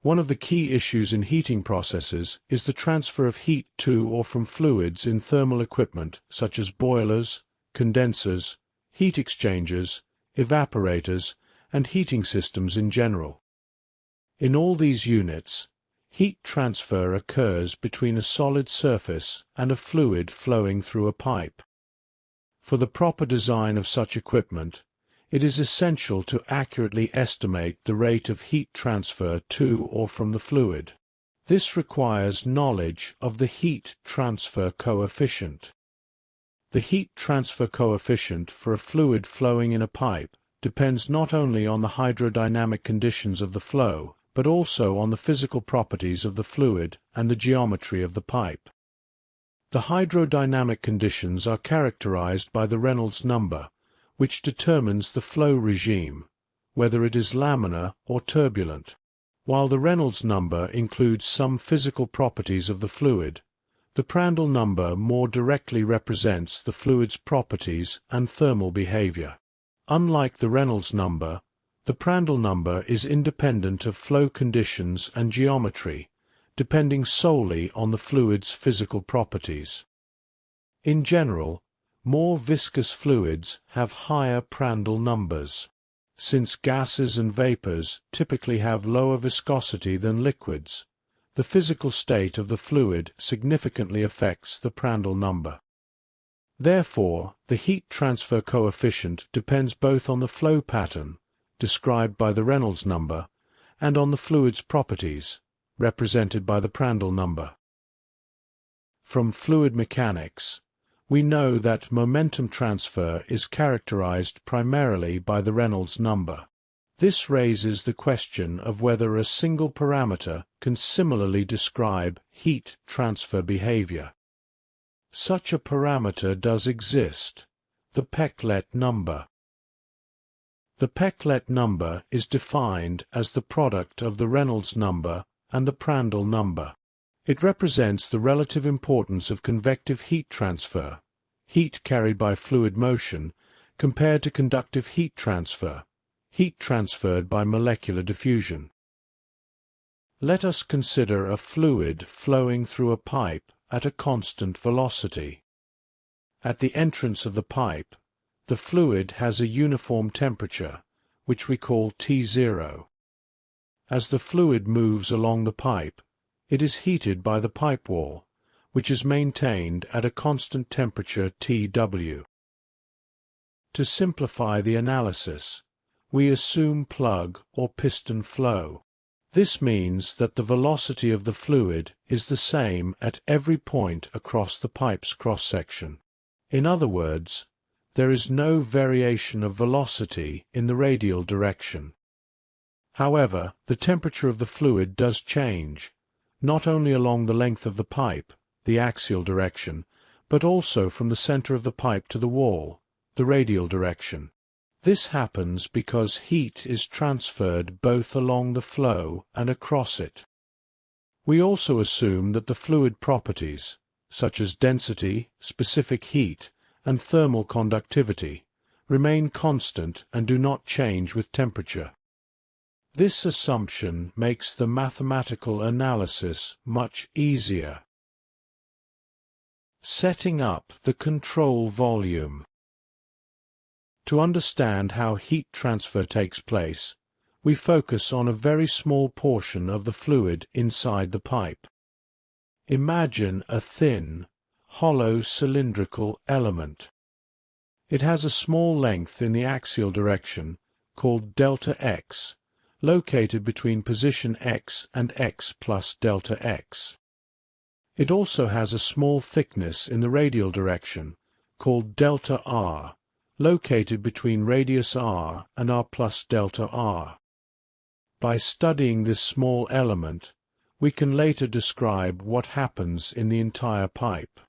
One of the key issues in heating processes is the transfer of heat to or from fluids in thermal equipment such as boilers, condensers, heat exchangers, evaporators, and heating systems in general. In all these units, heat transfer occurs between a solid surface and a fluid flowing through a pipe. For the proper design of such equipment, it is essential to accurately estimate the rate of heat transfer to or from the fluid. This requires knowledge of the heat transfer coefficient. The heat transfer coefficient for a fluid flowing in a pipe depends not only on the hydrodynamic conditions of the flow, but also on the physical properties of the fluid and the geometry of the pipe. The hydrodynamic conditions are characterized by the Reynolds number, which determines the flow regime, whether it is laminar or turbulent. While the Reynolds number includes some physical properties of the fluid, the Prandtl number more directly represents the fluid's properties and thermal behavior. Unlike the Reynolds number, the Prandtl number is independent of flow conditions and geometry, depending solely on the fluid's physical properties. In general, more viscous fluids have higher Prandtl numbers. Since gases and vapors typically have lower viscosity than liquids, the physical state of the fluid significantly affects the Prandtl number. Therefore, the heat transfer coefficient depends both on the flow pattern, described by the Reynolds number, and on the fluid's properties, represented by the Prandtl number. From fluid mechanics, we know that momentum transfer is characterized primarily by the Reynolds number. This raises the question of whether a single parameter can similarly describe heat transfer behavior. Such a parameter does exist, the Peclet number. The Peclet number is defined as the product of the Reynolds number and the Prandtl number. It represents the relative importance of convective heat transfer, heat carried by fluid motion, compared to conductive heat transfer, heat transferred by molecular diffusion. Let us consider a fluid flowing through a pipe at a constant velocity. At the entrance of the pipe, the fluid has a uniform temperature, which we call T0. As the fluid moves along the pipe, it is heated by the pipe wall, which is maintained at a constant temperature Tw. To simplify the analysis, we assume plug or piston flow. This means that the velocity of the fluid is the same at every point across the pipe's cross-section. In other words, there is no variation of velocity in the radial direction. However, the temperature of the fluid does change, not only along the length of the pipe, the axial direction, but also from the center of the pipe to the wall, the radial direction. This happens because heat is transferred both along the flow and across it. We also assume that the fluid properties, such as density, specific heat, and thermal conductivity, remain constant and do not change with temperature. This assumption makes the mathematical analysis much easier. Setting up the control volume. To understand how heat transfer takes place, we focus on a very small portion of the fluid inside the pipe. Imagine a thin, hollow cylindrical element. It has a small length in the axial direction, called delta x, located between position x and x plus delta x. It also has a small thickness in the radial direction, called delta r, located between radius r and r plus delta r. By studying this small element, we can later describe what happens in the entire pipe.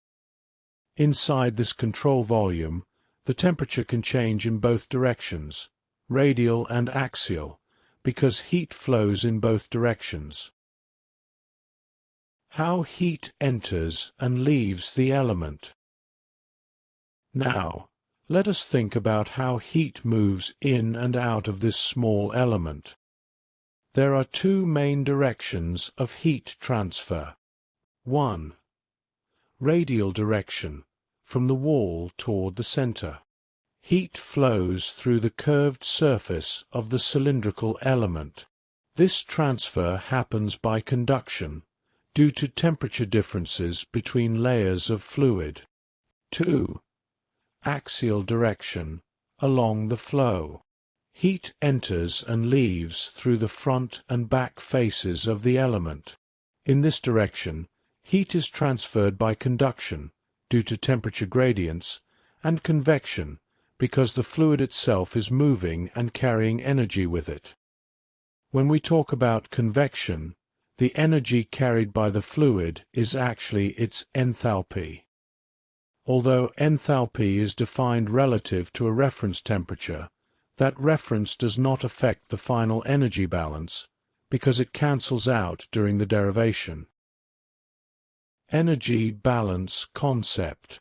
Inside this control volume, the temperature can change in both directions, radial and axial, because heat flows in both directions. How heat enters and leaves the element. Now, let us think about how heat moves in and out of this small element. There are two main directions of heat transfer. 1. Radial direction, from the wall toward the center. Heat flows through the curved surface of the cylindrical element. This transfer happens by conduction, due to temperature differences between layers of fluid. 2. Axial direction, along the flow. Heat enters and leaves through the front and back faces of the element. In this direction, heat is transferred by conduction, due to temperature gradients, and convection, because the fluid itself is moving and carrying energy with it. When we talk about convection, the energy carried by the fluid is actually its enthalpy. Although enthalpy is defined relative to a reference temperature, that reference does not affect the final energy balance, because it cancels out during the derivation. Energy balance concept.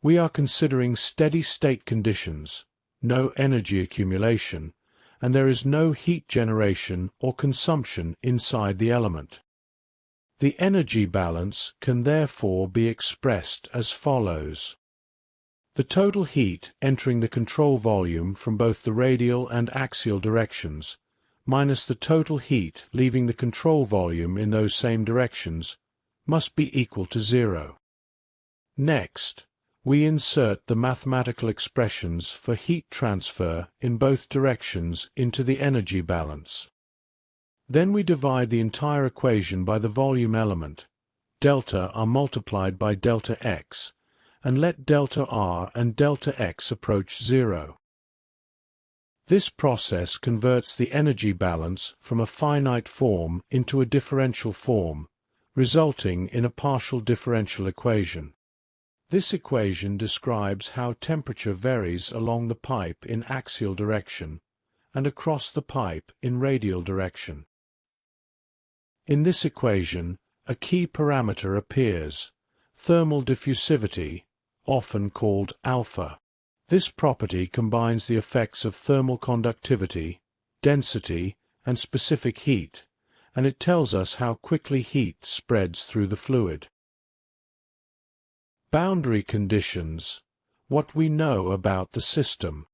We are considering steady-state conditions, no energy accumulation, and there is no heat generation or consumption inside the element. The energy balance can therefore be expressed as follows. The total heat entering the control volume from both the radial and axial directions, minus the total heat leaving the control volume in those same directions, must be equal to 0. Next, we insert the mathematical expressions for heat transfer in both directions into the energy balance. Then we divide the entire equation by the volume element. Delta are multiplied by delta x, and let delta r and delta x approach 0. This process converts the energy balance from a finite form into a differential form, resulting in a partial differential equation. This equation describes how temperature varies along the pipe in axial direction and across the pipe in radial direction. In this equation, a key parameter appears, thermal diffusivity, often called alpha. This property combines the effects of thermal conductivity, density, and specific heat, and it tells us how quickly heat spreads through the fluid. Boundary conditions, what we know about the system.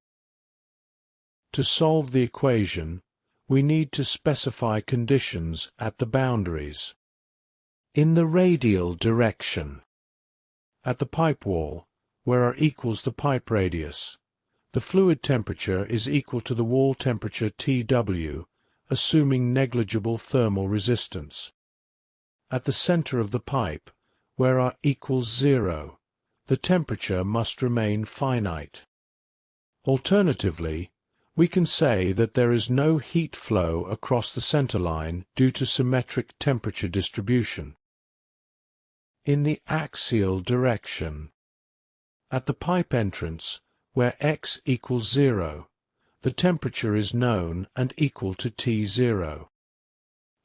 To solve the equation, we need to specify conditions at the boundaries. In the radial direction, at the pipe wall, where r equals the pipe radius, the fluid temperature is equal to the wall temperature Tw, assuming negligible thermal resistance. At the center of the pipe, where r equals 0, the temperature must remain finite. Alternatively, we can say that there is no heat flow across the center line due to symmetric temperature distribution. In the axial direction, at the pipe entrance, where x equals 0, the temperature is known and equal to T0.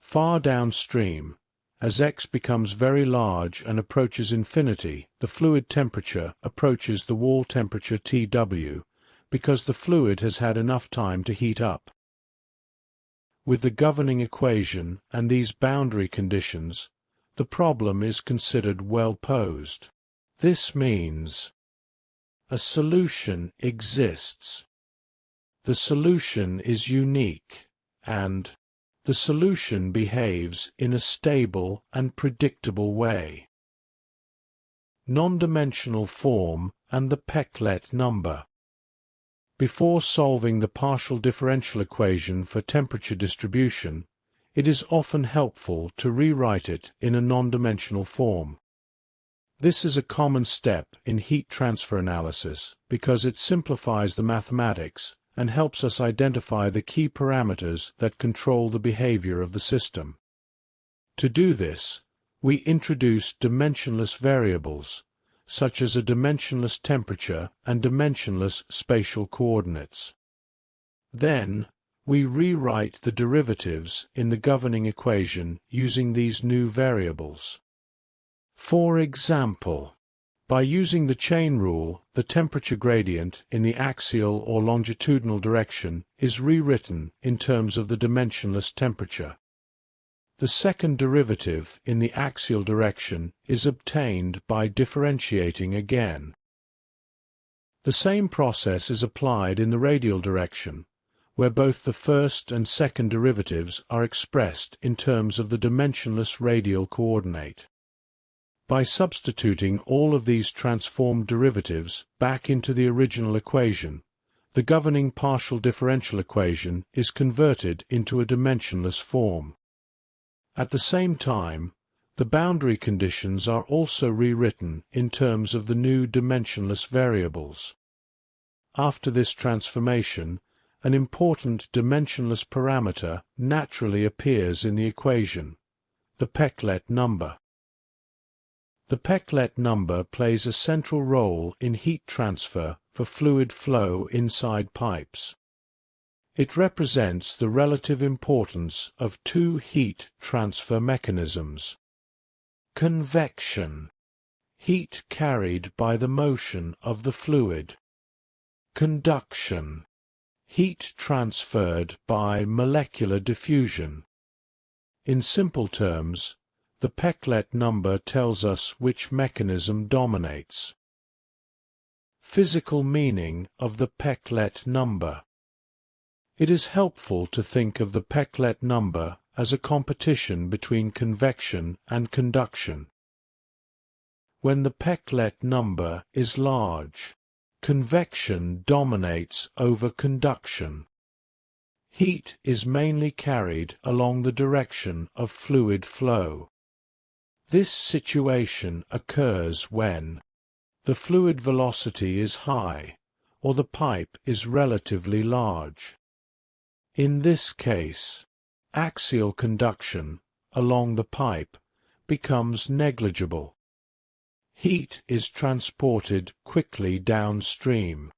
Far downstream, as x becomes very large and approaches infinity, the fluid temperature approaches the wall temperature Tw, because the fluid has had enough time to heat up. With the governing equation and these boundary conditions, the problem is considered well posed. This means a solution exists. The solution is unique, and the solution behaves in a stable and predictable way. Non-dimensional form and the Peclet number. Before solving the partial differential equation for temperature distribution, it is often helpful to rewrite it in a non-dimensional form. This is a common step in heat transfer analysis because it simplifies the mathematics and helps us identify the key parameters that control the behavior of the system. To do this, we introduce dimensionless variables, such as a dimensionless temperature and dimensionless spatial coordinates. Then, we rewrite the derivatives in the governing equation using these new variables. For example, By using the chain rule, the temperature gradient in the axial or longitudinal direction is rewritten in terms of the dimensionless temperature. The second derivative in the axial direction is obtained by differentiating again. The same process is applied in the radial direction, where both the first and second derivatives are expressed in terms of the dimensionless radial coordinate. By substituting all of these transformed derivatives back into the original equation, the governing partial differential equation is converted into a dimensionless form. At the same time, the boundary conditions are also rewritten in terms of the new dimensionless variables. After this transformation, an important dimensionless parameter naturally appears in the equation, the Peclet number. The Peclet number plays a central role in heat transfer for fluid flow inside pipes. It represents the relative importance of two heat transfer mechanisms. Convection, heat carried by the motion of the fluid. Conduction, heat transferred by molecular diffusion. In simple terms, the Peclet number tells us which mechanism dominates. Physical meaning of the Peclet number. It is helpful to think of the Peclet number as a competition between convection and conduction. When the Peclet number is large, convection dominates over conduction. Heat is mainly carried along the direction of fluid flow. This situation occurs when the fluid velocity is high or the pipe is relatively large. In this case, axial conduction along the pipe becomes negligible. Heat is transported quickly downstream.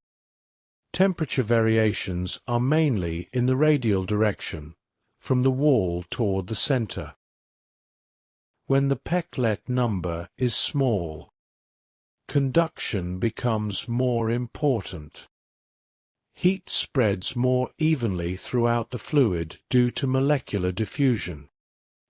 Temperature variations are mainly in the radial direction, from the wall toward the center. When the Peclet number is small, conduction becomes more important. Heat spreads more evenly throughout the fluid due to molecular diffusion.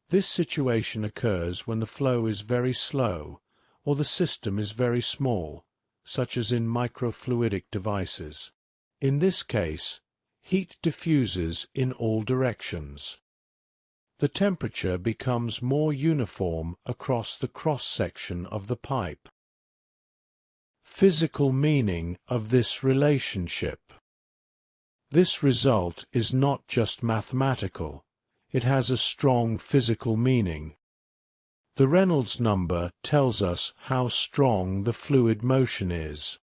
This situation occurs when the flow is very slow or the system is very small, such as in microfluidic devices. In this case, heat diffuses in all directions. The temperature becomes more uniform across the cross-section of the pipe. Physical meaning of this relationship. This result is not just mathematical, it has a strong physical meaning. The Reynolds number tells us how strong the fluid motion is.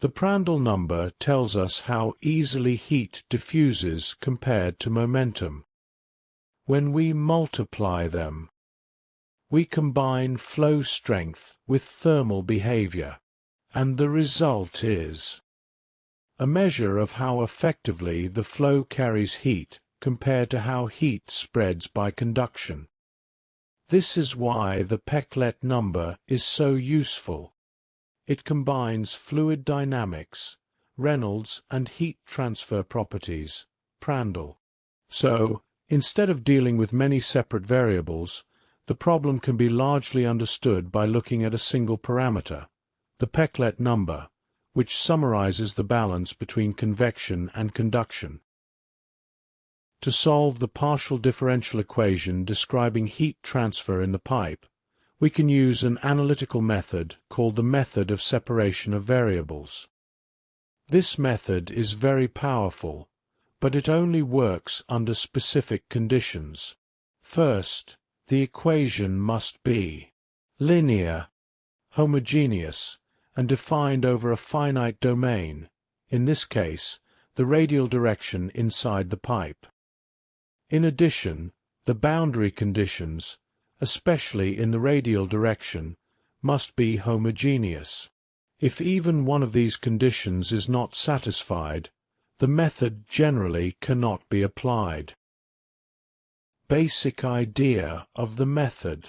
The Prandtl number tells us how easily heat diffuses compared to momentum. When we multiply them, we combine flow strength with thermal behavior, and the result is a measure of how effectively the flow carries heat compared to how heat spreads by conduction. This is why the Peclet number is so useful. It combines fluid dynamics, Reynolds and heat transfer properties, Prandtl. So, instead of dealing with many separate variables, the problem can be largely understood by looking at a single parameter, the Peclet number, which summarizes the balance between convection and conduction. To solve the partial differential equation describing heat transfer in the pipe, we can use an analytical method called the method of separation of variables. This method is very powerful, but it only works under specific conditions. First, the equation must be linear, homogeneous, and defined over a finite domain, in this case, the radial direction inside the pipe. In addition, the boundary conditions, especially in the radial direction, must be homogeneous. If even one of these conditions is not satisfied, the method generally cannot be applied. Basic idea of the method.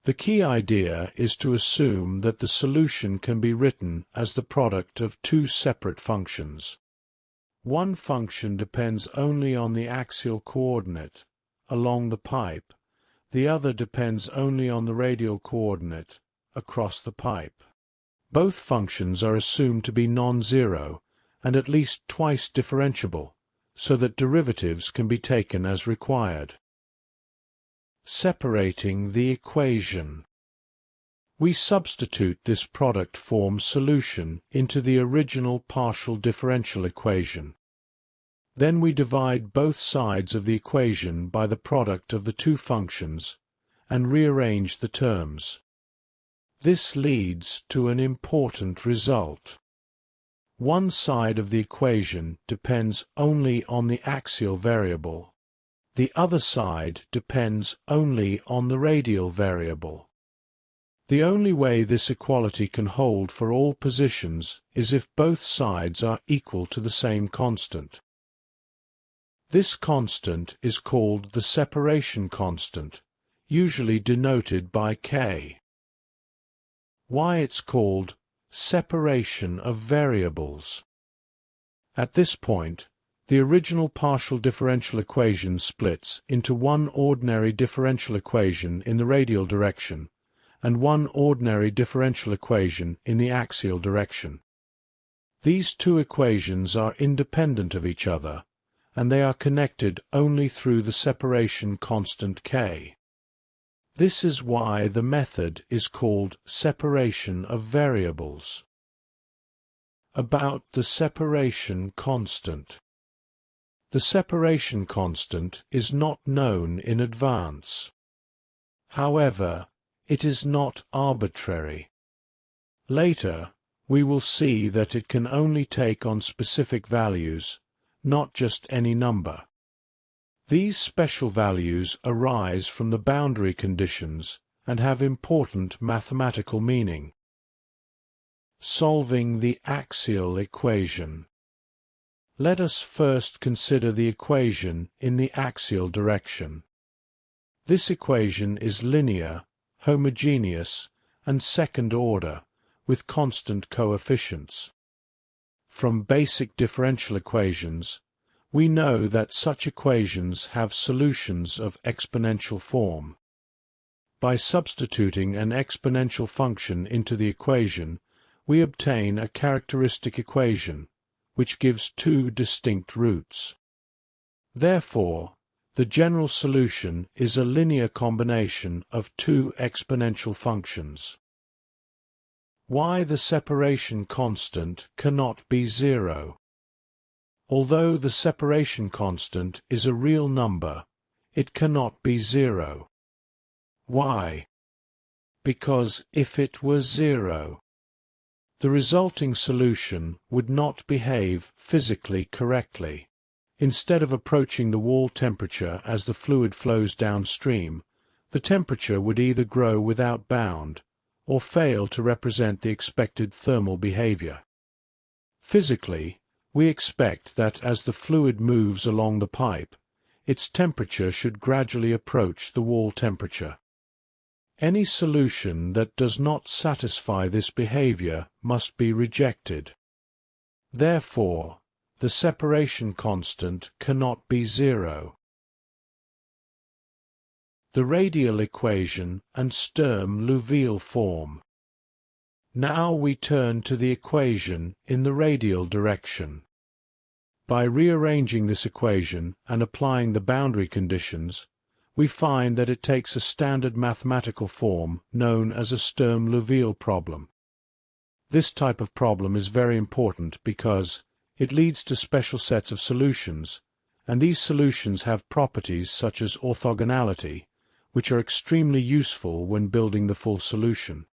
The key idea is to assume that the solution can be written as the product of two separate functions. One function depends only on the axial coordinate along the pipe, the other depends only on the radial coordinate across the pipe. Both functions are assumed to be non-zero and at least twice differentiable, so that derivatives can be taken as required. Separating the equation. We substitute this product form solution into the original partial differential equation. Then we divide both sides of the equation by the product of the two functions and rearrange the terms. This leads to an important result. One side of the equation depends only on the axial variable. The other side depends only on the radial variable. The only way this equality can hold for all positions is if both sides are equal to the same constant. This constant is called the separation constant, usually denoted by K. Why it's called separation of variables. At this point, the original partial differential equation splits into one ordinary differential equation in the radial direction and one ordinary differential equation in the axial direction. These two equations are independent of each other, and they are connected only through the separation constant K. This is why the method is called separation of variables. About the separation constant. The separation constant is not known in advance. However, it is not arbitrary. Later, we will see that it can only take on specific values, not just any number. These special values arise from the boundary conditions and have important mathematical meaning. Solving the axial equation. Let us first consider the equation in the axial direction. This equation is linear, homogeneous, and second order, with constant coefficients. From basic differential equations, we know that such equations have solutions of exponential form. By substituting an exponential function into the equation, we obtain a characteristic equation, which gives two distinct roots. Therefore, the general solution is a linear combination of two exponential functions. Why the separation constant cannot be zero. Although the separation constant is a real number, it cannot be zero. Why? Because if it were zero, the resulting solution would not behave physically correctly. Instead of approaching the wall temperature as the fluid flows downstream, the temperature would either grow without bound or fail to represent the expected thermal behavior. Physically, we expect that as the fluid moves along the pipe, its temperature should gradually approach the wall temperature. Any solution that does not satisfy this behavior must be rejected. Therefore, the separation constant cannot be zero. The radial equation and Sturm-Liouville form. Now we turn to the equation in the radial direction. By rearranging this equation and applying the boundary conditions, we find that it takes a standard mathematical form known as a Sturm-Liouville problem. This type of problem is very important because it leads to special sets of solutions, and these solutions have properties such as orthogonality, which are extremely useful when building the full solution.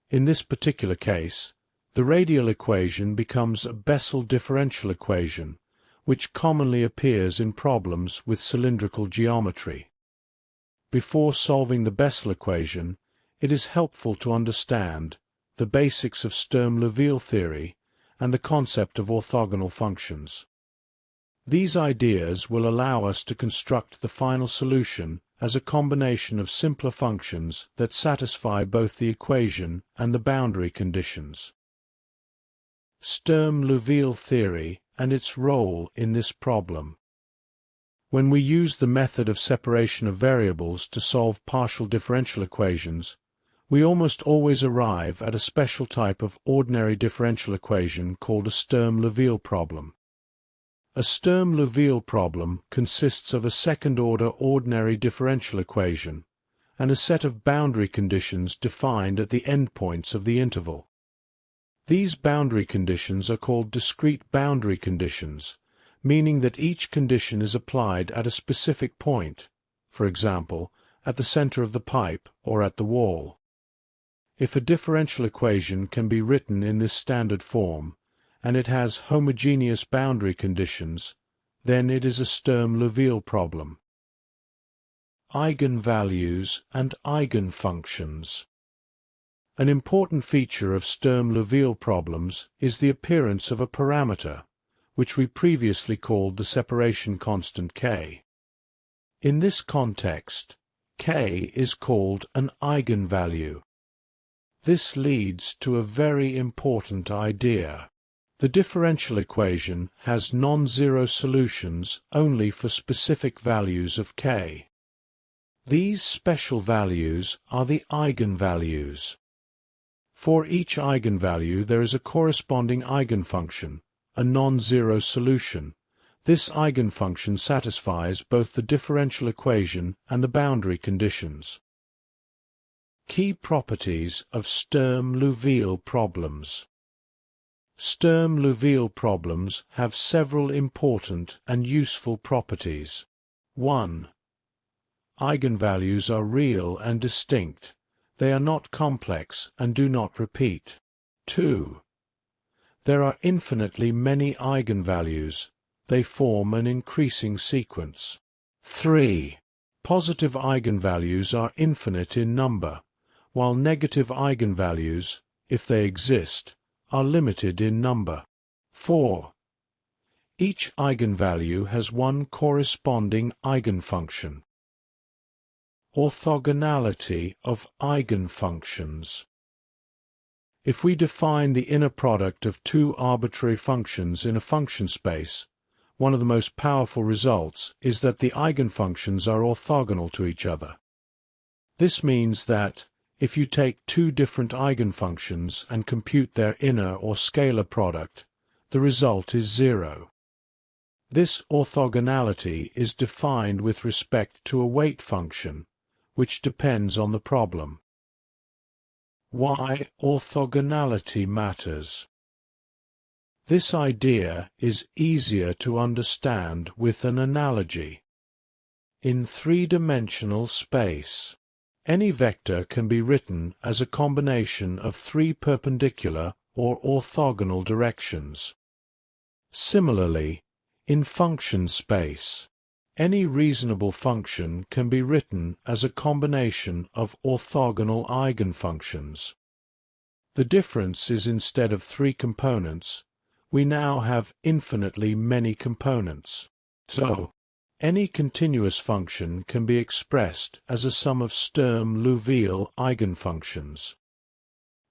In this particular case, the radial equation becomes a Bessel differential equation, which commonly appears in problems with cylindrical geometry. Before solving the Bessel equation, it is helpful to understand the basics of Sturm-Liouville theory and the concept of orthogonal functions. These ideas will allow us to construct the final solution as a combination of simpler functions that satisfy both the equation and the boundary conditions. Sturm-Liouville theory and its role in this problem. When we use the method of separation of variables to solve partial differential equations, we almost always arrive at a special type of ordinary differential equation called a Sturm-Liouville problem. A Sturm-Liouville problem consists of a second-order ordinary differential equation and a set of boundary conditions defined at the endpoints of the interval. These boundary conditions are called discrete boundary conditions, meaning that each condition is applied at a specific point, for example, at the center of the pipe or at the wall. If a differential equation can be written in this standard form, and it has homogeneous boundary conditions, then it is a Sturm-Liouville problem. Eigenvalues and eigenfunctions. An important feature of Sturm-Liouville problems is the appearance of a parameter, which we previously called the separation constant k. In this context, k is called an eigenvalue. This leads to a very important idea. The differential equation has non-zero solutions only for specific values of k. These special values are the eigenvalues. For each eigenvalue there is a corresponding eigenfunction, a non-zero solution. This eigenfunction satisfies both the differential equation and the boundary conditions. Key properties of Sturm-Liouville problems. Sturm-Liouville problems have several important and useful properties. 1. Eigenvalues are real and distinct. They are not complex and do not repeat. 2. There are infinitely many eigenvalues. They form an increasing sequence. 3. Positive eigenvalues are infinite in number, while negative eigenvalues, if they exist, are limited in number. 4. Each eigenvalue has one corresponding eigenfunction. Orthogonality of eigenfunctions. If we define the inner product of two arbitrary functions in a function space, one of the most powerful results is that the eigenfunctions are orthogonal to each other. This means that, if you take two different eigenfunctions and compute their inner or scalar product, the result is 0. This orthogonality is defined with respect to a weight function, which depends on the problem. Why orthogonality matters. This idea is easier to understand with an analogy. In three-dimensional space, any vector can be written as a combination of three perpendicular or orthogonal directions. Similarly, in function space, any reasonable function can be written as a combination of orthogonal eigenfunctions. The difference is instead of three components, we now have infinitely many components. So, any continuous function can be expressed as a sum of Sturm-Liouville eigenfunctions.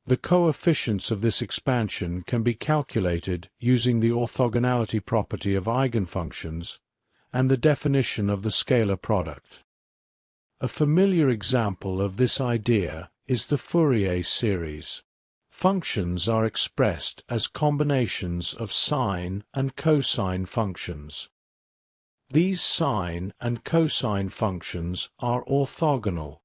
The coefficients of this expansion can be calculated using the orthogonality property of eigenfunctions and the definition of the scalar product. A familiar example of this idea is the Fourier series. Functions are expressed as combinations of sine and cosine functions. These sine and cosine functions are orthogonal.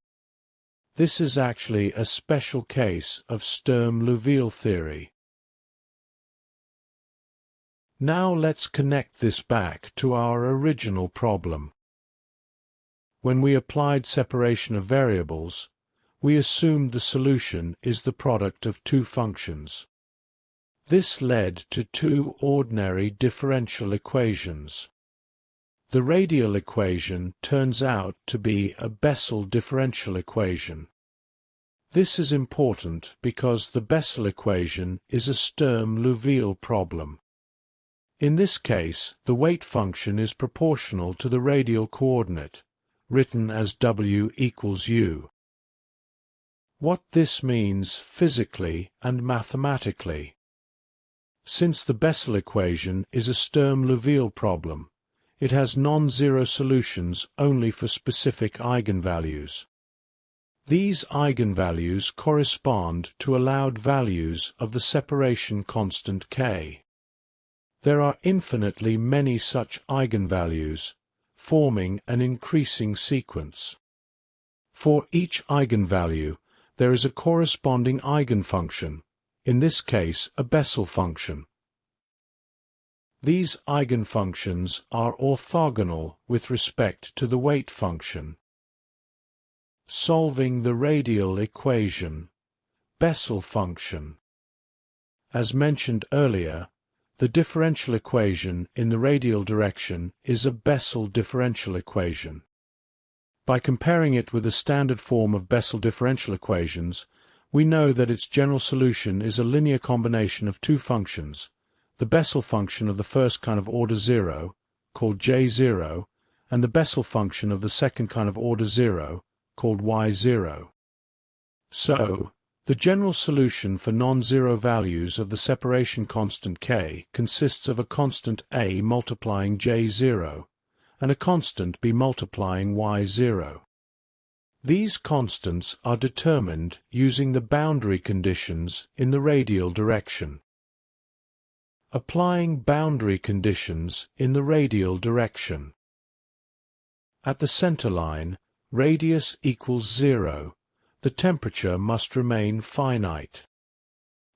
This is actually a special case of Sturm-Liouville theory. Now let's connect this back to our original problem. When we applied separation of variables, we assumed the solution is the product of two functions. This led to two ordinary differential equations. The radial equation turns out to be a Bessel differential equation. This is important because the Bessel equation is a Sturm-Liouville problem. In this case, the weight function is proportional to the radial coordinate, written as W equals U. What this means physically and mathematically. Since the Bessel equation is a Sturm-Liouville problem, it has non-zero solutions only for specific eigenvalues. These eigenvalues correspond to allowed values of the separation constant K. There are infinitely many such eigenvalues, forming an increasing sequence. For each eigenvalue, there is a corresponding eigenfunction, in this case a Bessel function. These eigenfunctions are orthogonal with respect to the weight function. Solving the radial equation, Bessel function. As mentioned earlier, the differential equation in the radial direction is a Bessel differential equation. By comparing it with the standard form of Bessel differential equations, we know that its general solution is a linear combination of two functions, the Bessel function of the first kind of order 0, called J0, and the Bessel function of the second kind of order 0, called Y0. So, the general solution for non-zero values of the separation constant K consists of a constant A multiplying J0, and a constant B multiplying Y0. These constants are determined using the boundary conditions in the radial direction. Applying boundary conditions in the radial direction. At the center line, radius equals 0, the temperature must remain finite.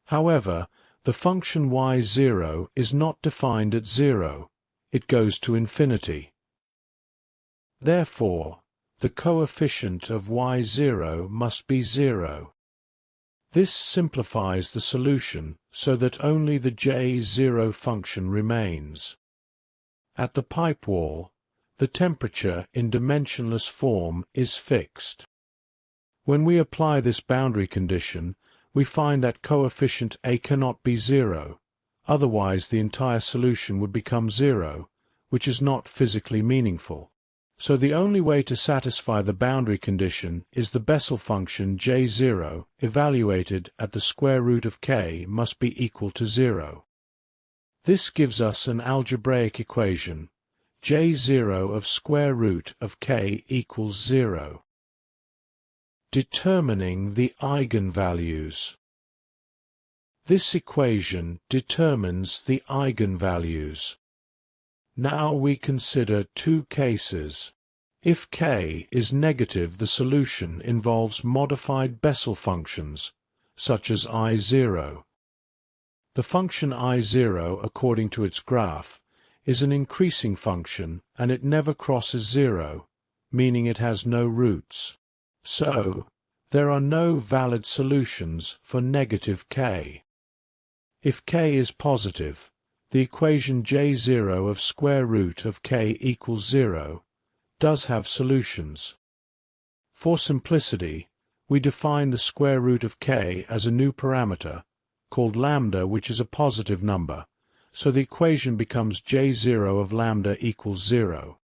However, the function y0 is not defined at 0, it goes to infinity. Therefore, the coefficient of y0 must be 0. This simplifies the solution so that only the J0 function remains. At the pipe wall, the temperature in dimensionless form is fixed. When we apply this boundary condition, we find that coefficient A cannot be 0, otherwise the entire solution would become 0, which is not physically meaningful. So the only way to satisfy the boundary condition is the Bessel function J0 evaluated at the square root of K must be equal to 0. This gives us an algebraic equation, J0 of square root of K equals 0. Determining the eigenvalues. This equation determines the eigenvalues. Now we consider two cases. If K is negative, the solution involves modified Bessel functions, such as I0. The function I0, according to its graph, is an increasing function and it never crosses 0, meaning it has no roots. So, there are no valid solutions for negative K. If K is positive, the equation J0 of square root of K equals 0 does have solutions. For simplicity, we define the square root of K as a new parameter, called lambda, which is a positive number, so the equation becomes J0 of lambda equals 0.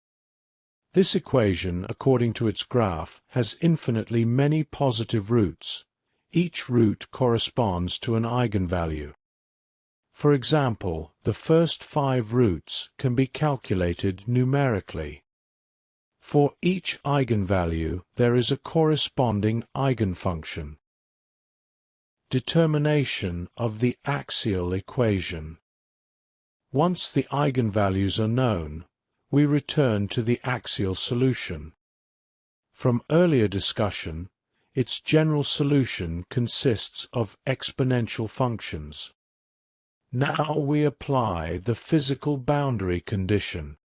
This equation, according to its graph, has infinitely many positive roots. Each root corresponds to an eigenvalue. For example, the first 5 roots can be calculated numerically. For each eigenvalue, there is a corresponding eigenfunction. Determination of the axial equation. Once the eigenvalues are known, we return to the axial solution. From earlier discussion, its general solution consists of exponential functions. Now we apply the physical boundary condition.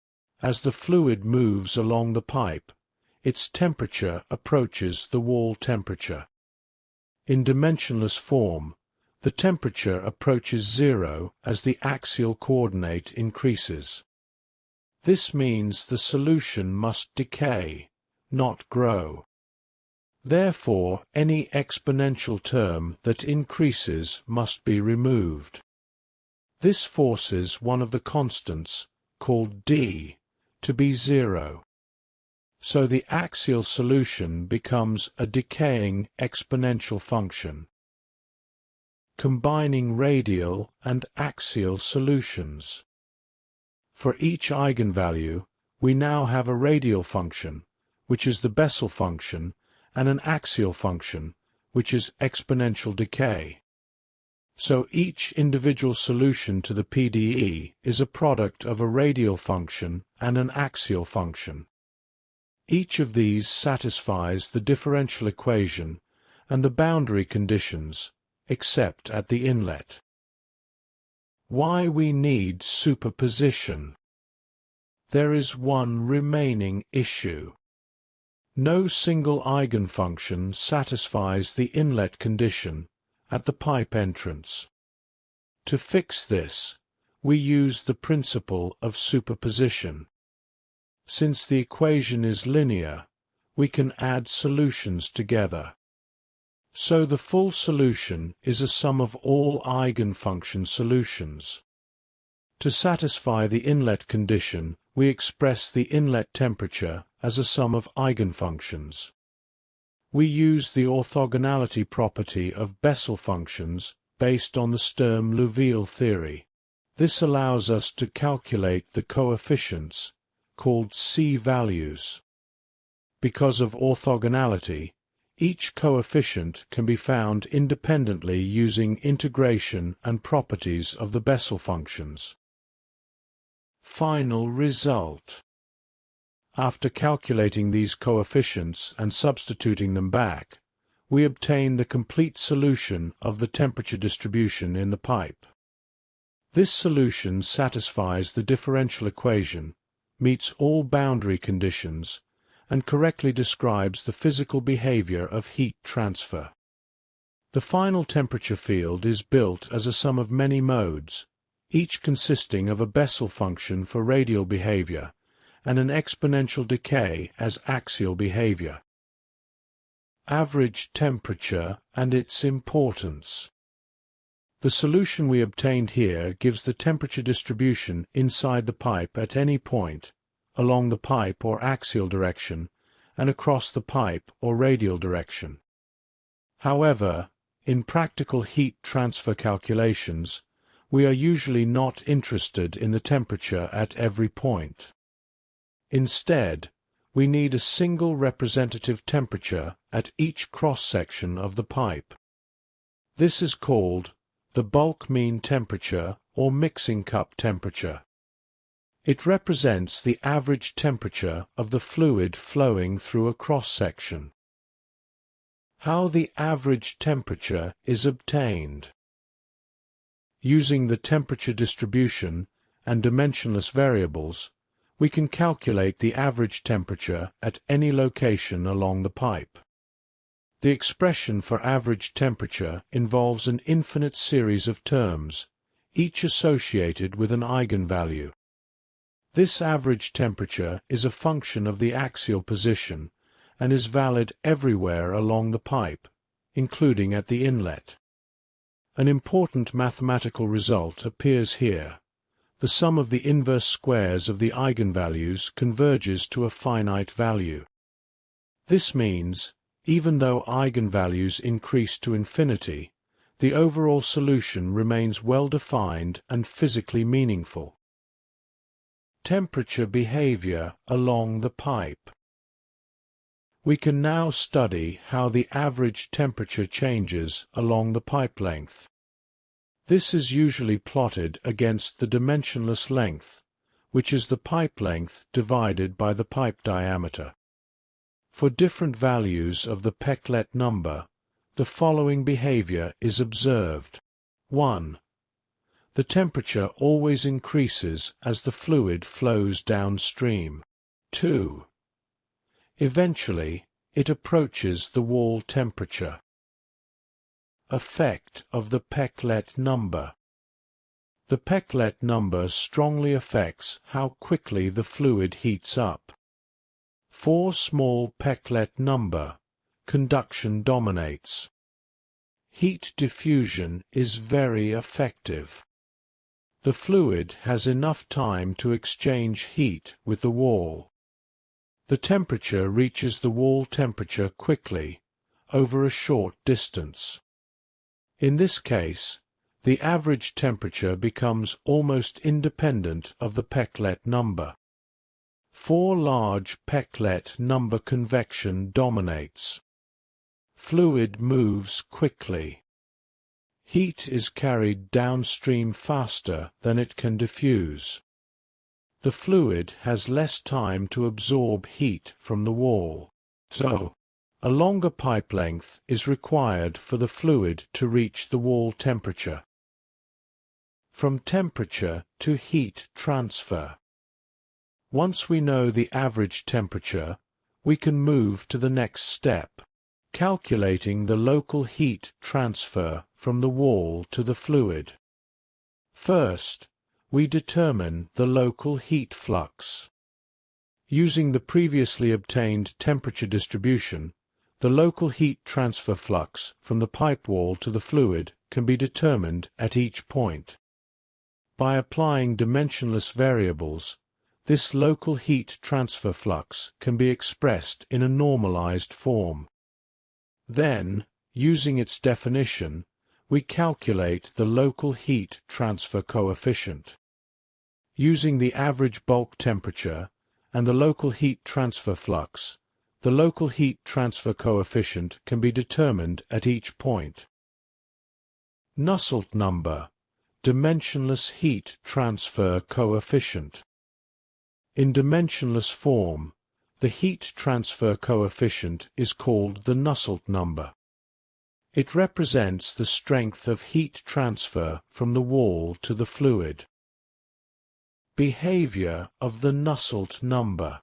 As the fluid moves along the pipe, its temperature approaches the wall temperature. In dimensionless form, the temperature approaches 0 as the axial coordinate increases. This means the solution must decay, not grow. Therefore, any exponential term that increases must be removed. This forces one of the constants, called d, to be 0. so the axial solution becomes a decaying exponential function. Combining radial and axial solutions. For each eigenvalue, we now have a radial function, which is the Bessel function, and an axial function, which is exponential decay. So each individual solution to the PDE is a product of a radial function and an axial function. Each of these satisfies the differential equation and the boundary conditions, except at the inlet. Why we need superposition? There is one remaining issue. No single eigenfunction satisfies the inlet condition at the pipe entrance. To fix this, we use the principle of superposition. Since the equation is linear, we can add solutions together. So the full solution is a sum of all eigenfunction solutions. To satisfy the inlet condition, we express the inlet temperature as a sum of eigenfunctions. We use the orthogonality property of Bessel functions based on the Sturm-Liouville theory. This allows us to calculate the coefficients, called C-values. Because of orthogonality, each coefficient can be found independently using integration and properties of the Bessel functions. Final result. After calculating these coefficients and substituting them back, we obtain the complete solution of the temperature distribution in the pipe. This solution satisfies the differential equation, meets all boundary conditions, and correctly describes the physical behavior of heat transfer. The final temperature field is built as a sum of many modes, each consisting of a Bessel function for radial behavior and an exponential decay as axial behavior. Average temperature and its importance. The solution we obtained here gives the temperature distribution inside the pipe at any point, along the pipe or axial direction, and across the pipe or radial direction. However, in practical heat transfer calculations, we are usually not interested in the temperature at every point. Instead, we need a single representative temperature at each cross-section of the pipe. This is called the bulk mean temperature or mixing cup temperature. It represents the average temperature of the fluid flowing through a cross-section. How the average temperature is obtained. Using the temperature distribution and dimensionless variables, we can calculate the average temperature at any location along the pipe. The expression for average temperature involves an infinite series of terms, each associated with an eigenvalue. This average temperature is a function of the axial position and is valid everywhere along the pipe, including at the inlet. An important mathematical result appears here. The sum of the inverse squares of the eigenvalues converges to a finite value. This means, even though eigenvalues increase to infinity, the overall solution remains well-defined and physically meaningful. Temperature behavior along the pipe. We can now study how the average temperature changes along the pipe length. This is usually plotted against the dimensionless length, which is the pipe length divided by the pipe diameter. For different values of the Peclet number, the following behavior is observed. 1. The temperature always increases as the fluid flows downstream. 2. Eventually, it approaches the wall temperature. Effect of the Peclet number. The Peclet number strongly affects how quickly the fluid heats up. For small Peclet number, conduction dominates. Heat diffusion is very effective. The fluid has enough time to exchange heat with the wall. The temperature reaches the wall temperature quickly, over a short distance. In this case, the average temperature becomes almost independent of the Peclet number. For large Peclet number, convection dominates. Fluid moves quickly. Heat is carried downstream faster than it can diffuse. The fluid has less time to absorb heat from the wall, so a longer pipe length is required for the fluid to reach the wall temperature. From temperature to heat transfer. Once we know the average temperature, we can move to the next step, calculating the local heat transfer from the wall to the fluid. First, we determine the local heat flux. Using the previously obtained temperature distribution, the local heat transfer flux from the pipe wall to the fluid can be determined at each point. By applying dimensionless variables, this local heat transfer flux can be expressed in a normalized form. Then, using its definition, we calculate the local heat transfer coefficient. Using the average bulk temperature and the local heat transfer flux, the local heat transfer coefficient can be determined at each point. Nusselt number, dimensionless heat transfer coefficient. In dimensionless form, the heat transfer coefficient is called the Nusselt number. It represents the strength of heat transfer from the wall to the fluid. Behavior of the Nusselt number.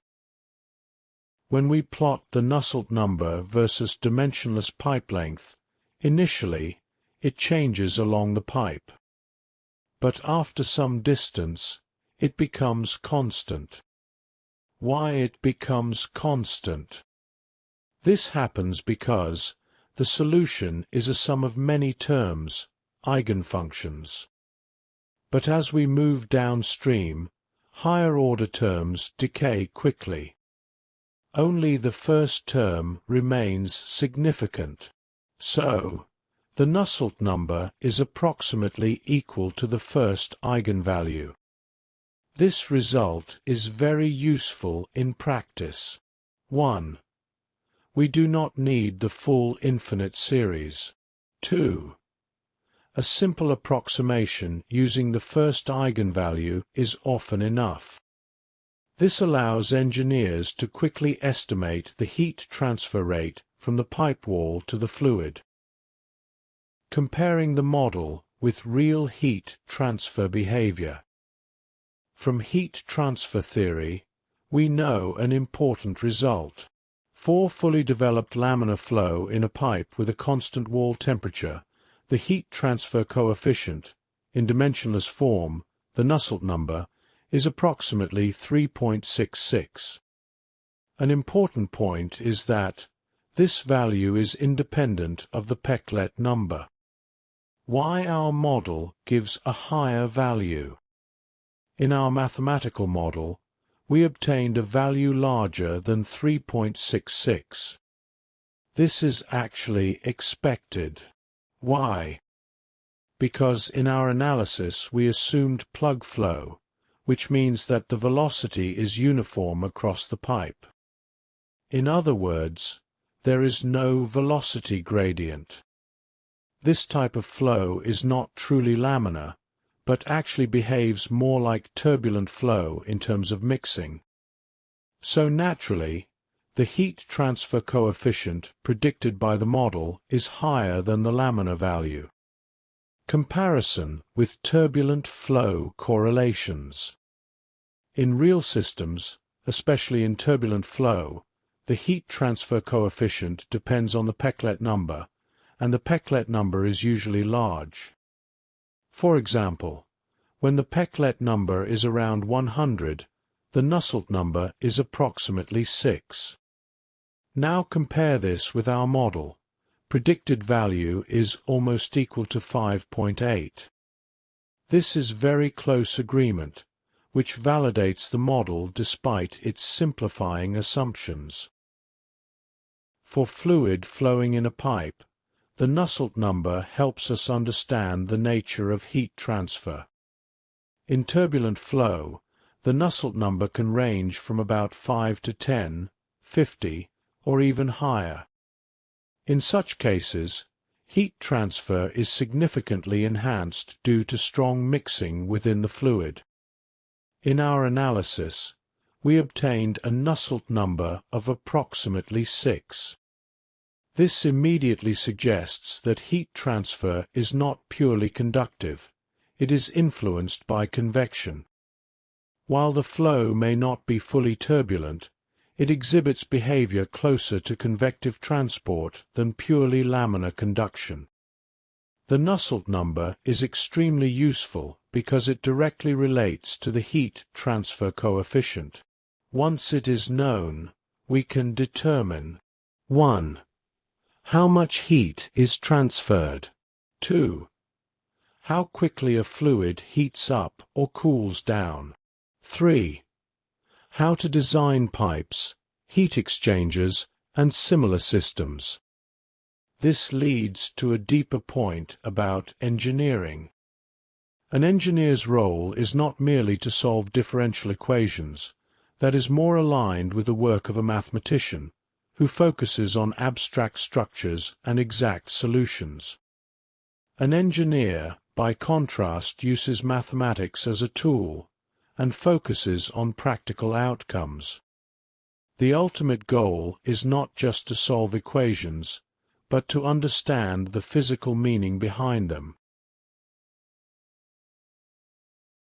When we plot the Nusselt number versus dimensionless pipe length, initially it changes along the pipe. But after some distance, it becomes constant. Why it becomes constant? This happens because the solution is a sum of many terms, eigenfunctions. But as we move downstream, higher-order terms decay quickly. Only the first term remains significant. So, the Nusselt number is approximately equal to the first eigenvalue. This result is very useful in practice. 1. We do not need the full infinite series. 2. A simple approximation using the first eigenvalue is often enough. This allows engineers to quickly estimate the heat transfer rate from the pipe wall to the fluid. Comparing the model with real heat transfer behavior. From heat transfer theory, we know an important result. For fully developed laminar flow in a pipe with a constant wall temperature, the heat transfer coefficient, in dimensionless form, the Nusselt number, is approximately 3.66. An important point is that this value is independent of the Peclet number. Why our model gives a higher value? In our mathematical model, we obtained a value larger than 3.66. This is actually expected. Why? Because in our analysis we assumed plug flow, which means that the velocity is uniform across the pipe. In other words, there is no velocity gradient. This type of flow is not truly laminar, but actually behaves more like turbulent flow in terms of mixing. So naturally, the heat transfer coefficient predicted by the model is higher than the laminar value. Comparison with turbulent flow correlations. In real systems, especially in turbulent flow, the heat transfer coefficient depends on the Peclet number, and the Peclet number is usually large. For example, when the Peclet number is around 100, the Nusselt number is approximately 6. Now compare this with our model. Predicted value is almost equal to 5.8. This is very close agreement, which validates the model despite its simplifying assumptions. For fluid flowing in a pipe, the Nusselt number helps us understand the nature of heat transfer. In turbulent flow, the Nusselt number can range from about 5 to 10, 50, or even higher. In such cases, heat transfer is significantly enhanced due to strong mixing within the fluid. In our analysis, we obtained a Nusselt number of approximately 6. This immediately suggests that heat transfer is not purely conductive, it is influenced by convection. While the flow may not be fully turbulent, it exhibits behavior closer to convective transport than purely laminar conduction. The Nusselt number is extremely useful because it directly relates to the heat transfer coefficient. Once it is known, we can determine 1. How much heat is transferred. 2. How quickly a fluid heats up or cools down. 3. How to design pipes, heat exchangers, and similar systems. This leads to a deeper point about engineering. An engineer's role is not merely to solve differential equations, that is more aligned with the work of a mathematician, who focuses on abstract structures and exact solutions. An engineer, by contrast, uses mathematics as a tool, and focuses on practical outcomes. The ultimate goal is not just to solve equations, but to understand the physical meaning behind them.